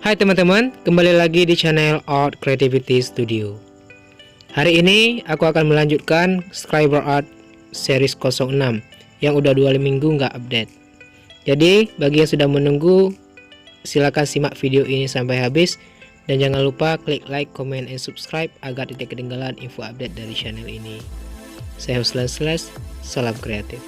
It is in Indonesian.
Hai teman-teman, kembali lagi di channel Art Creativity Studio. Hari ini aku akan melanjutkan Scribble Art series 06 yang udah 2 minggu nggak update. Jadi bagi yang sudah menunggu, silakan simak video ini sampai habis dan jangan lupa klik like, comment, and subscribe agar tidak ketinggalan info update dari channel ini. Saya host Slash, salam kreatif.